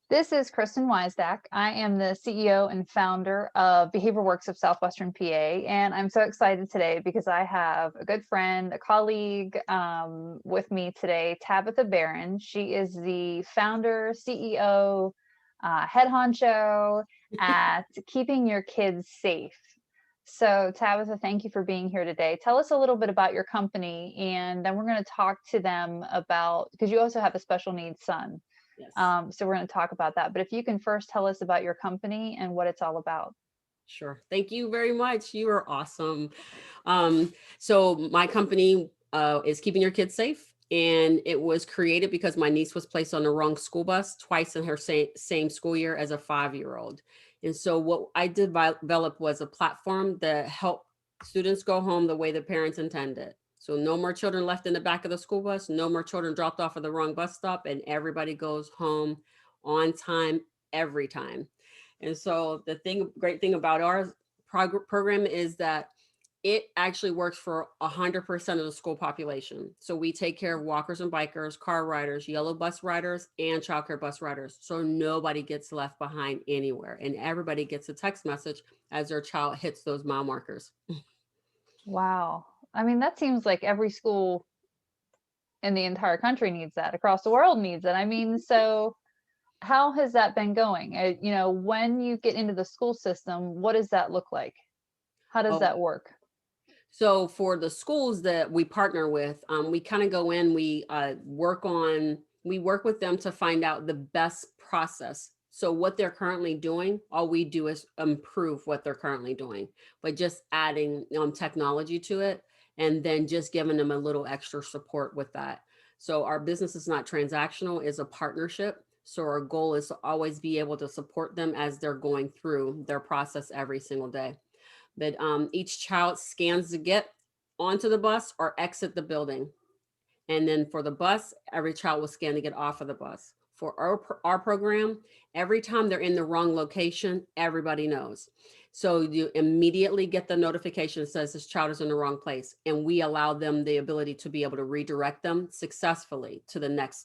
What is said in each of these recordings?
This is Kristen Weisdack. I am the CEO and founder of Behavior Works of Southwestern PA, and I'm so excited today because I have a good friend, a colleague with me today, Tabatha Barron. She is the founder, CEO, head honcho at Keeping Your Kids Safe. So, Tabitha, thank you for being here today. Tell us a little bit about your company, and then we're going to talk to them about, because you also have a special needs son. Yes, So we're going to talk about that. But if you can first tell us about your company and what it's all about. sure. Thank you very much. You are awesome. So my company is Keeping Your Kids Safe, and it was created because my niece was placed on the wrong school bus twice in her same school year as a 5-year-old. And so what I developed was a platform that helped students go home the way the parents intended. So no more children left in the back of the school bus, no more children dropped off at the wrong bus stop, and everybody goes home on time every time. And so great thing about our program is that it actually works for 100% of the school population. So we take care of walkers and bikers, car riders, yellow bus riders, and childcare bus riders. So nobody gets left behind anywhere, and everybody gets a text message as their child hits those mile markers. Wow. I mean, that seems like every school in the entire country needs that, across the world needs it. I mean, so how has that been going? When you get into the school system, what does that look like? How does Oh, that work? so for the schools that we partner with, we kind of go in, we work with them to find out the best process. So what they're currently doing, all we do is improve what they're currently doing, but just adding technology to it, and then just giving them a little extra support with that. So our business is not transactional, it's a partnership. So our goal is to always be able to support them as they're going through their process every single day. But each child scans to get onto the bus or exit the building. And then for the bus, every child will scan to get off of the bus. For our program, every time they're in the wrong location, everybody knows. So you immediately get the notification that says this child is in the wrong place. And we allow them the ability to be able to redirect them successfully to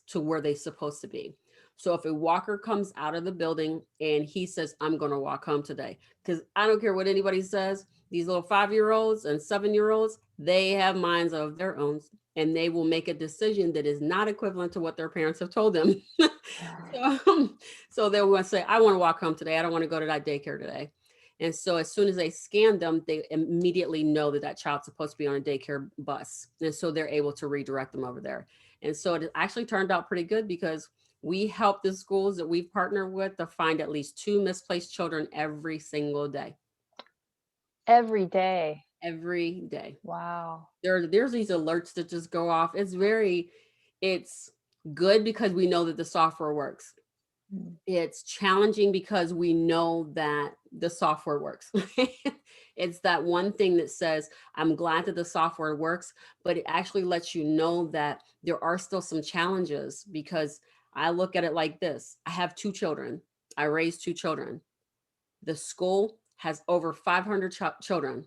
to where they're supposed to be. So if a walker comes out of the building and he says, I'm going to walk home today, because I don't care what anybody says, these little 5-year-olds and 7-year-olds, they have minds of their own, and they will make a decision that is not equivalent to what their parents have told them. So they're going to say, I want to walk home today. I don't want to go to that daycare today. And so as soon as they scan them, they immediately know that that child's supposed to be on a daycare bus. And so they're able to redirect them over there. And so it actually turned out pretty good because we help the schools that we've partnered with to find at least 2 misplaced children every single day. Every day. Every day. Wow. There's these alerts that just go off. It's good because we know that the software works. Mm. It's challenging because we know that the software works. It's that one thing that says, I'm glad that the software works, but it actually lets you know that there are still some challenges. Because I look at it like this: I have 2 children, I raised 2 children. The school has over 500 children.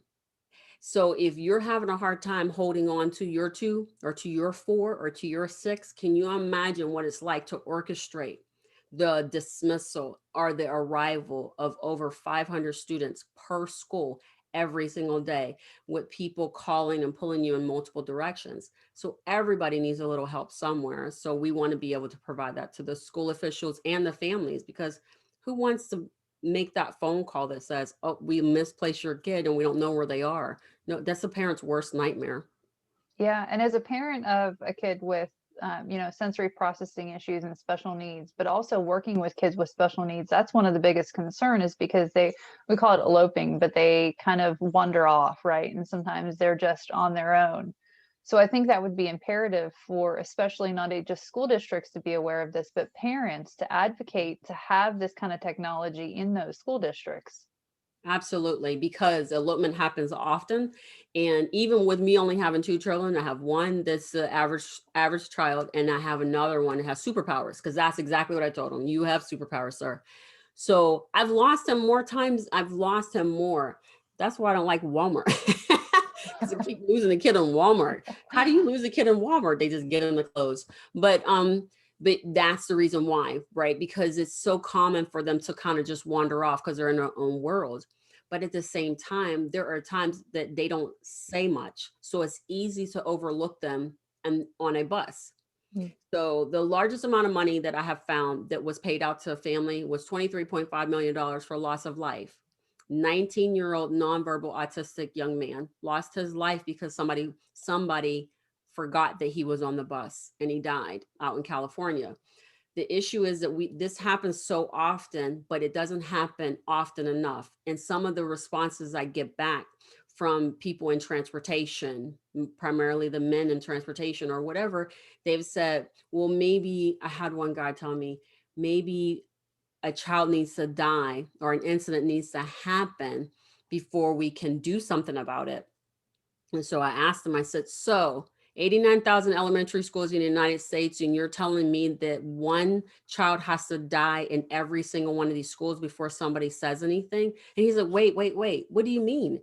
So if you're having a hard time holding on to your 2 or to your 4 or to your 6, can you imagine what it's like to orchestrate the dismissal or the arrival of over 500 students per school every single day, with people calling and pulling you in multiple directions? So everybody needs a little help somewhere. So we want to be able to provide that to the school officials and the families, because who wants to make that phone call that says, oh, we misplaced your kid and we don't know where they are? No, that's the parent's worst nightmare. Yeah. And as a parent of a kid with, sensory processing issues and special needs, but also working with kids with special needs, that's one of the biggest concern, is because we call it eloping, but they kind of wander off, right? And sometimes they're just on their own. So I think that would be imperative for, especially not just school districts to be aware of this, but parents to advocate to have this kind of technology in those school districts. Absolutely, because elopement happens often. And even with me only having 2 children, I have one that's the average child, and I have another one that has superpowers, because that's exactly what I told him. You have superpowers, sir. So I've lost him more times. I've lost him more. That's why I don't like Walmart. Because I keep losing a kid in Walmart. How do you lose a kid in Walmart? They just get in the clothes. But But that's the reason why, right? Because it's so common for them to kind of just wander off because they're in their own world. But at the same time, there are times that they don't say much. So it's easy to overlook them and on a bus. Mm. So the largest amount of money that I have found that was paid out to a family was $23.5 million for loss of life. 19-year-old nonverbal autistic young man lost his life because somebody forgot that he was on the bus and he died out in California. The issue is that this happens so often, but it doesn't happen often enough. And some of the responses I get back from people in transportation, primarily the men in transportation or whatever, they've said, well, maybe I had one guy tell me, maybe a child needs to die or an incident needs to happen before we can do something about it. And so I asked him, I said, so 89,000 elementary schools in the United States, and you're telling me that one child has to die in every single one of these schools before somebody says anything? And he's like, wait, what do you mean?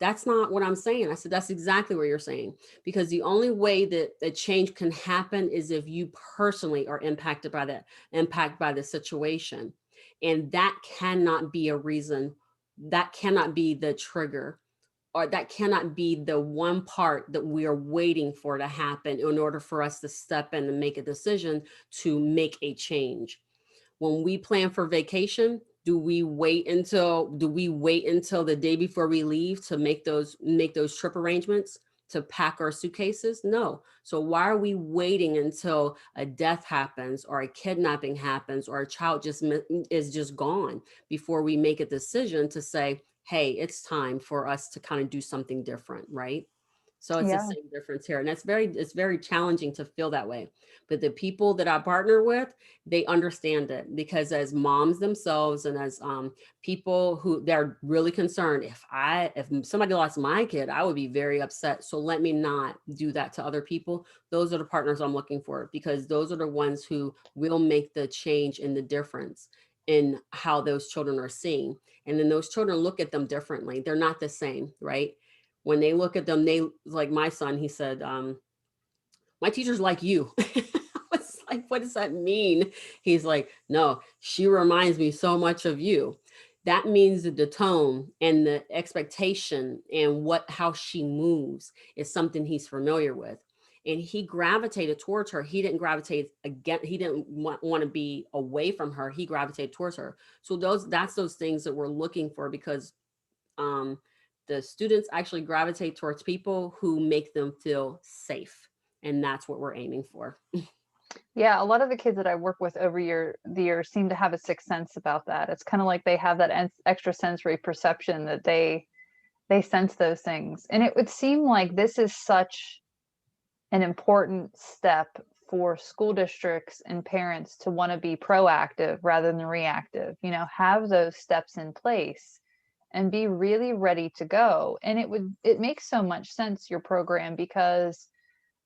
That's not what I'm saying. I said, that's exactly what you're saying. Because the only way that a change can happen is if you personally are impacted by the situation. And that cannot be a reason. That cannot be the trigger, or that cannot be the one part that we are waiting for to happen in order for us to step in and make a decision to make a change. When we plan for vacation, do we wait until the day before we leave to make those trip arrangements, to pack our suitcases? No. So why are we waiting until a death happens or a kidnapping happens or a child is just gone before we make a decision to say, hey, it's time for us to kind of do something different, right? So it's the Yeah. same difference here. And it's very challenging to feel that way. But the people that I partner with, they understand it, because as moms themselves and as people who they're really concerned, if somebody lost my kid, I would be very upset. So let me not do that to other people. Those are the partners I'm looking for, because those are the ones who will make the change and the difference in how those children are seen. And then those children look at them differently. They're not the same, right? When they look at them, they, like my son, he said, my teacher's like you. I was like, what does that mean? He's like, no, she reminds me so much of you. That means that the tone and the expectation and how she moves is something he's familiar with. And he gravitated towards her. He didn't gravitate again. He didn't want to be away from her. He gravitated towards her. So that's those things that we're looking for, because um, the students actually gravitate towards people who make them feel safe. And that's what we're aiming for. Yeah, a lot of the kids that I work with over the years seem to have a sixth sense about that. It's kind of like they have that extra sensory perception that they sense those things. And it would seem like this is such an important step for school districts and parents to want to be proactive rather than reactive, have those steps in place and be really ready to go. And it makes so much sense, your program, because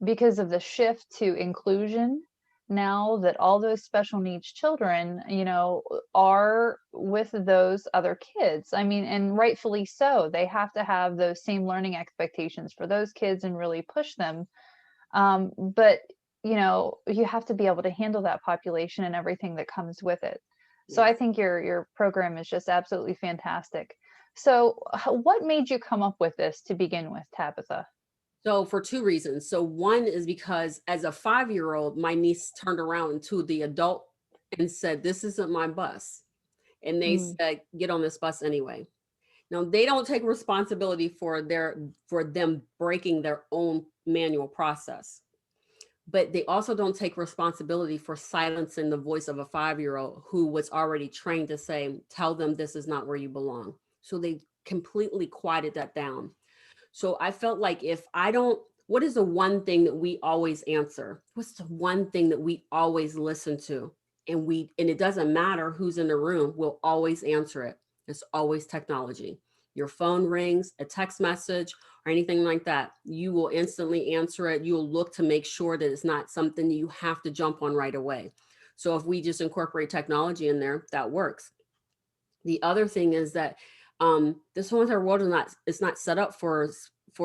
of the shift to inclusion, now that all those special needs children, are with those other kids. I mean, and rightfully so. They have to have those same learning expectations for those kids and really push them. But you have to be able to handle that population and everything that comes with it. So I Yes. think your program is just absolutely fantastic. So what made you come up with this to begin with, Tabitha? So for two reasons. So one is because as a 5-year-old, my niece turned around to the adult and said, this isn't my bus. And they Mm. said, get on this bus anyway. Now they don't take responsibility for them breaking their own manual process, but they also don't take responsibility for silencing the voice of a 5-year-old who was already trained to say, tell them this is not where you belong. So they completely quieted that down. So I felt like, if I don't, what is the one thing that we always answer? What's the one thing that we always listen to? And it doesn't matter who's in the room, we'll always answer it. It's always technology. Your phone rings, a text message, or anything like that, you will instantly answer it. You'll look to make sure that it's not something you have to jump on right away. So if we just incorporate technology in there, that works. The other thing is that this whole entire world is not set up for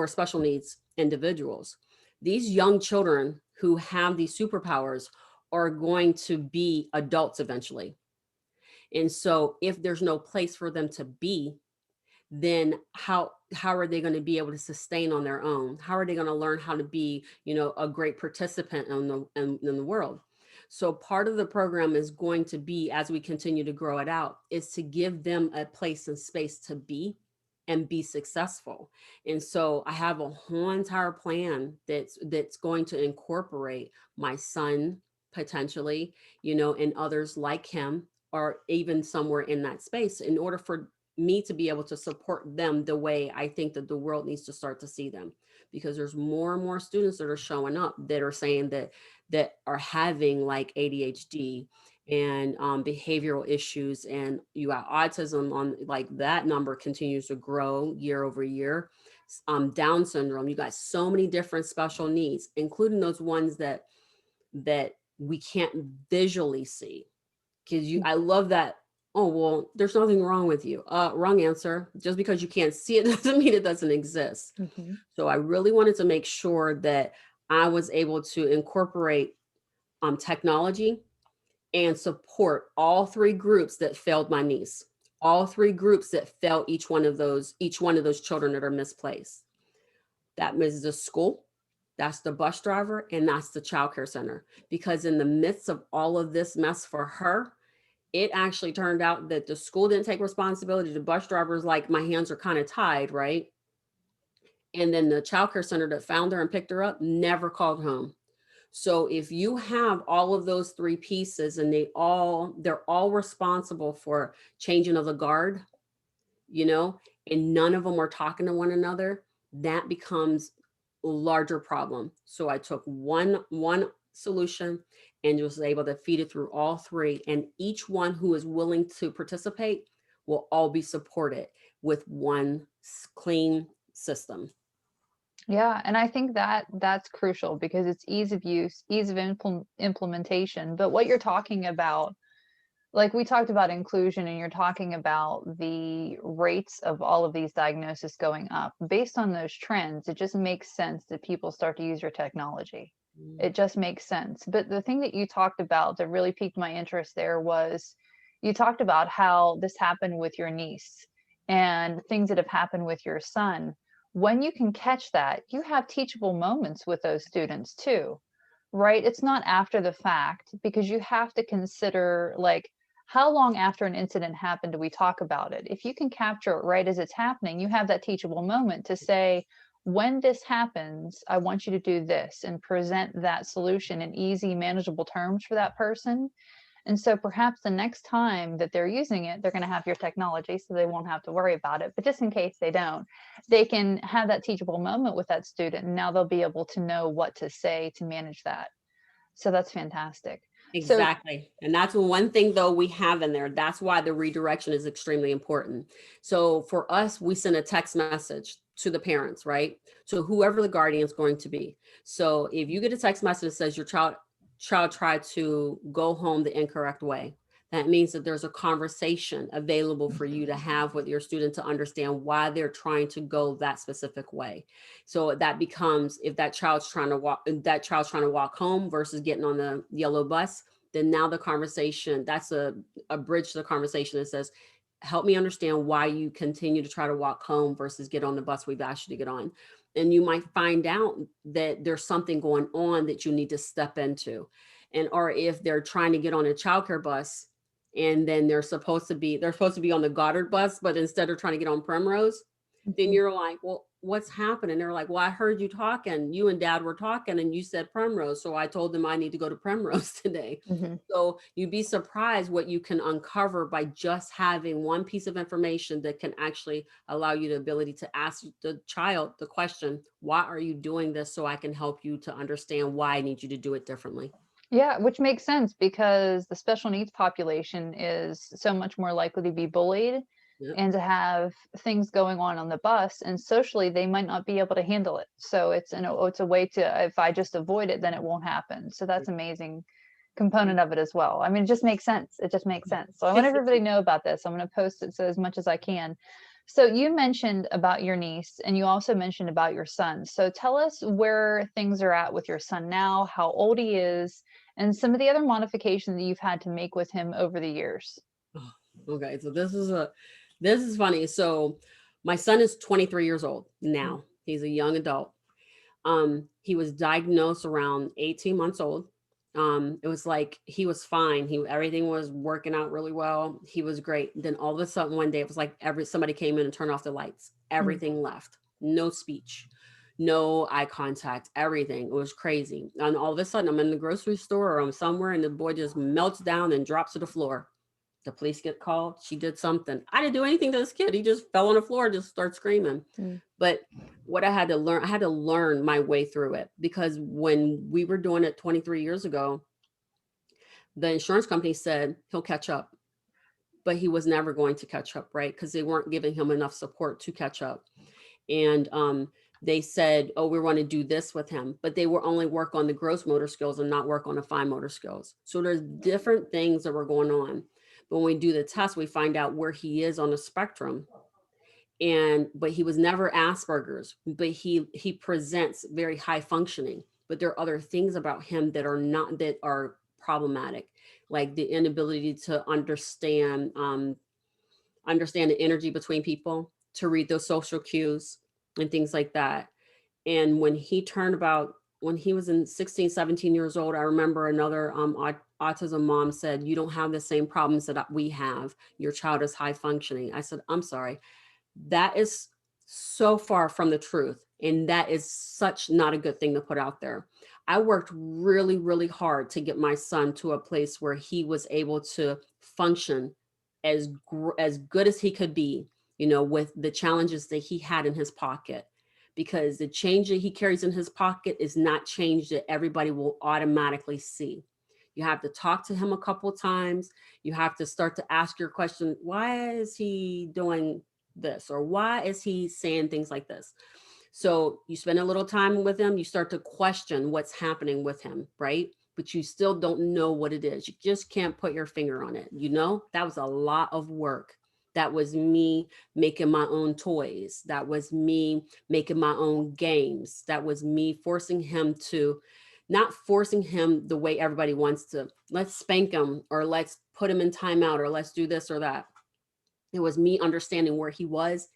special needs individuals. These young children who have these superpowers are going to be adults eventually. And so if there's no place for them to be, then how are they going to be able to sustain on their own? How are they going to learn how to be, a great participant in the world? So part of the program is going to be, as we continue to grow it out, is to give them a place and space to be and be successful. And so I have a whole entire plan that's going to incorporate my son potentially, and others like him, or even somewhere in that space, in order for me to be able to support them the way I think that the world needs to start to see them. Because there's more and more students that are showing up that are saying that are having like ADHD and behavioral issues, and you got autism, on like that number continues to grow year over year. Down syndrome, you got so many different special needs, including those ones that we can't visually see. Because I love that. Oh, well, there's nothing wrong with you. Wrong answer. Just because you can't see it doesn't mean it doesn't exist. Mm-hmm. So I really wanted to make sure that I was able to incorporate technology and support all three groups that failed my niece, all three groups that failed each one of those children that are misplaced. That is the school, that's the bus driver, and that's the child care center. Because in the midst of all of this mess for her, it actually turned out that the school didn't take responsibility. The bus driver's like, my hands are kind of tied, right? And then the child care center that found her and picked her up never called home. So if you have all of those three pieces, and they're all responsible for changing of the guard, and none of them are talking to one another, that becomes a larger problem. So I took one solution and was able to feed it through all three, and each one who is willing to participate will all be supported with one clean system. Yeah, and I think that that's crucial because it's ease of use, ease of implementation. But what you're talking about, like we talked about inclusion, and you're talking about the rates of all of these diagnoses going up. Based on those trends, it just makes sense that people start to use your technology. Mm. It just makes sense. But the thing that you talked about that really piqued my interest there was you talked about how this happened with your niece and things that have happened with your son. When you can catch that, you have teachable moments with those students too, right? It's not after the fact, because you have to consider, like, how long after an incident happened do we talk about it? If you can capture it right as it's happening, you have that teachable moment to say, when this happens, I want you to do this, and present that solution in easy, manageable terms for that person. And so perhaps the next time that they're using it, they're going to have your technology, so they won't have to worry about it. But just in case they don't, they can have that teachable moment with that student. And now they'll be able to know what to say to manage that. So that's fantastic. So, Exactly. And that's one thing though we have in there. That's why the redirection is extremely important. So for us, we send a text message to the parents, right? So whoever the guardian is going to be. So if you get a text message that says your child tried to go home the incorrect way, that means that there's a conversation available for you to have with your student to understand why they're trying to go that specific way. So that becomes, if that child's trying to walk home versus getting on the yellow bus, then now the conversation, that's a bridge to the conversation that says, help me understand why you continue to try to walk home versus get on the bus we've asked you to get on. And you might find out that there's something going on that you need to step into. And or if they're trying to get on a childcare bus, and then they're supposed to be on the Goddard bus, but instead of trying to get on Primrose, then mhm, you're like, well, what's happening? They're like, well, I heard you talking. You and dad were talking and you said Primrose. So I told them I need to go to Primrose today. mhm. So you'd be surprised what you can uncover by just having one piece of information that can actually allow you the ability to ask the child the question, why are you doing this? So I can help you to understand why I need you to do it differently. Yeah, which makes sense because the special needs population is so much more likely to be bullied Yep. and to have things going on the bus, and socially they might not be able to handle it. So it's a way to, if I just avoid it, then it won't happen. So that's amazing component of it as well. I mean, it just makes sense. It just makes sense. So I want everybody to know about this. I'm going to post it so as much as I can. So you mentioned about your niece and you also mentioned about your son. So tell us where things are at with your son now, how old he is, and some of the other modifications that you've had to make with him over the years. Oh, okay, so this is funny. So my son is 23 years old Mm, now. He's a young adult. He was diagnosed around 18 months old. It was like he was fine. Everything was working out really well. He was great. Then all of a sudden one day it was like somebody came in and turned off the lights. mm, Everything left. No speech, no eye contact, everything. It was crazy. And all of a sudden I'm in the grocery store or I'm somewhere and the boy just melts down and drops to the floor. The police get called. She did something. I didn't do anything to this kid. He just fell on the floor, just started screaming. mm, But what I had to learn my way through it because when we were doing it 23 years ago, the insurance company said he'll catch up, but he was never going to catch up, right? Because they weren't giving him enough support to catch up. And they said, oh, we want to do this with him, but they were only work on the gross motor skills and not work on the fine motor skills. So there's different things that were going on. But when we do the test, we find out where he is on the spectrum. And but he was never Asperger's, but he presents very high functioning. But there are other things about him that are problematic, like the inability to understand the energy between people, to read those social cues and things like that. And when he was in 16, 17 years old, I remember another autism mom said, you don't have the same problems that we have. Your child is high functioning. I said, I'm sorry. That is so far from the truth. And that is such not a good thing to put out there. I worked really, really hard to get my son to a place where he was able to function as good as he could be, with the challenges that he had in his pocket. Because the change that he carries in his pocket is not change that everybody will automatically see. You have to talk to him a couple times. You have to start to ask your question, why is he doing this, or why is he saying things like this? So you spend a little time with him, you start to question what's happening with him, right? But you still don't know what it is. You just can't put your finger on it. That was a lot of work. That was me making my own toys. That was me making my own games. That was me forcing him to, not forcing him the way everybody wants to, let's spank him, or let's put him in timeout, or let's do this or that. It was me understanding where he was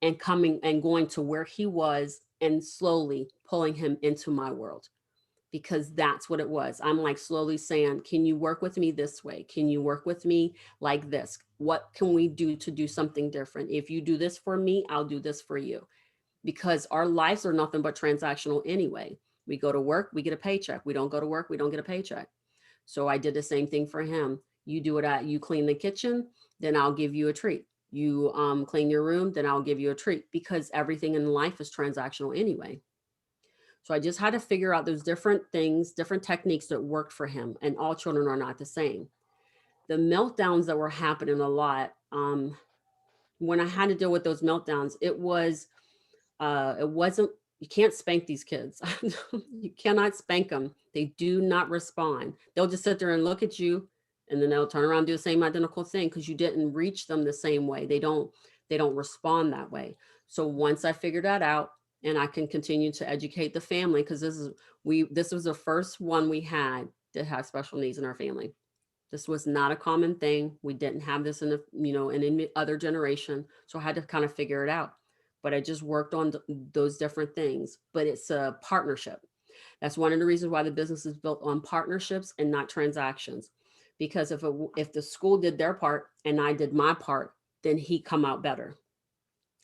and coming and going to where he was and slowly pulling him into my world, because that's what it was. I'm like slowly saying, can you work with me this way? Can you work with me like this? What can we do to do something different? If you do this for me, I'll do this for you, because our lives are nothing but transactional anyway. We go to work, we get a paycheck. We don't go to work, we don't get a paycheck. So I did the same thing for him. You clean the kitchen, then I'll give you a treat. You clean your room, then I'll give you a treat, because everything in life is transactional anyway. So I just had to figure out those different things, different techniques that worked for him. And all children are not the same. The meltdowns that were happening a lot, when I had to deal with those meltdowns, it wasn't, you can't spank these kids. You cannot spank them. They do not respond. They'll just sit there and look at you, and then they'll turn around and do the same identical thing, because you didn't reach them the same way. They don't respond that way. So once I figured that out, and I can continue to educate the family, because this was the first one we had that had special needs in our family. This was not a common thing. We didn't have this in any other generation. So I had to kind of figure it out. But I just worked on those different things. But it's a partnership. That's one of the reasons why the business is built on partnerships and not transactions. Because if the school did their part and I did my part, then he come out better.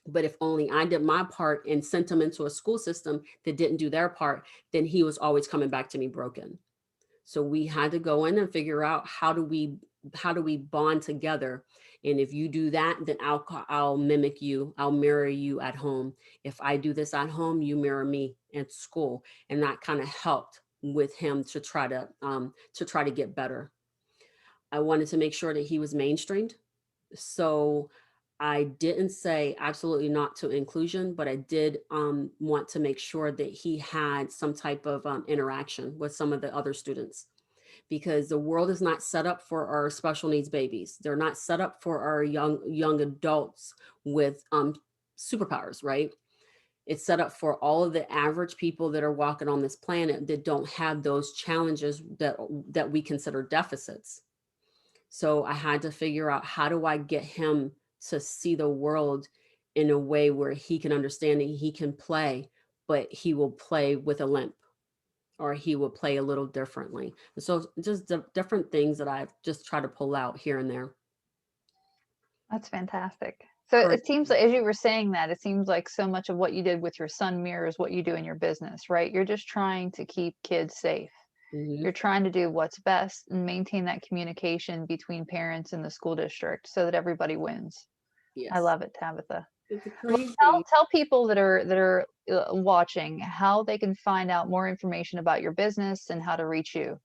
But if only I did my part and sent him into a school system that didn't do their part, then he was always coming back to me broken. So we had to go in and figure out how do we bond together. And if you do that, then I'll mimic you. I'll mirror you at home. If I do this at home, you mirror me at school. And that kind of helped with him to try to get better. I wanted to make sure that he was mainstreamed. So I didn't say absolutely not to inclusion, but I did want to make sure that he had some type of interaction with some of the other students. because the world is not set up for our special needs babies. They're not set up for our young adults with superpowers, right? It's set up for all of the average people that are walking on this planet that don't have those challenges that we consider deficits. So I had to figure out, how do I get him to see the world in a way where he can understand it, he can play, but he will play with a limp, or he will play a little differently. And so just different things that I've just tried to pull out here and there. That's fantastic. So Correct. it seems like, as you were saying that, it seems like so much of what you did with your son mirrors what you do in your business, right? You're just trying to keep kids safe. Mhm. You're trying to do what's best and maintain that communication between parents and the school district so that everybody wins. I Yes. love it, Tabitha. It's Well, tell crazy. tell people that are watching how they can find out more information about your business and how to reach you.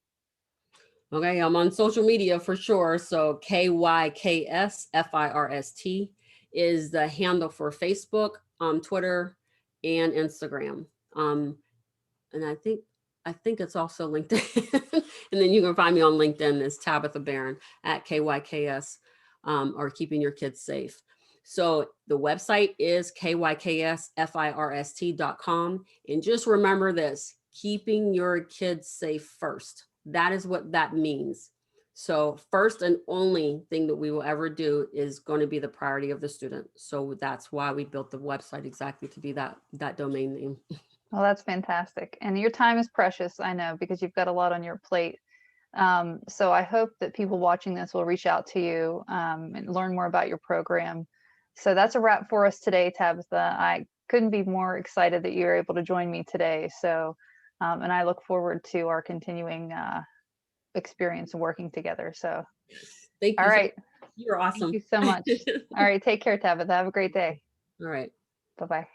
Okay, I'm on social media for sure. So KYKSFIRST is the handle for Facebook, Twitter, and Instagram. And I think it's also LinkedIn. And then you can find me on LinkedIn as Tabatha Barron at KYKS, or keeping your kids safe. So the website is kyksfirst.com. And just remember this: keeping your kids safe first. That is what that means. So first and only thing that we will ever do is going to be the priority of the student. So that's why we built the website, exactly to be that domain name. Well, that's fantastic. And your time is precious, I know, because you've got a lot on your plate. So I hope that people watching this will reach out to you and learn more about your program. So that's a wrap for us today, Tabitha. I couldn't be more excited that you were able to join me today. So, and I look forward to our continuing experience working together. So, Thank all you so right. much. You're Thank awesome. you so much. All right. Take care, Tabitha. Have a great day. All right. Bye bye.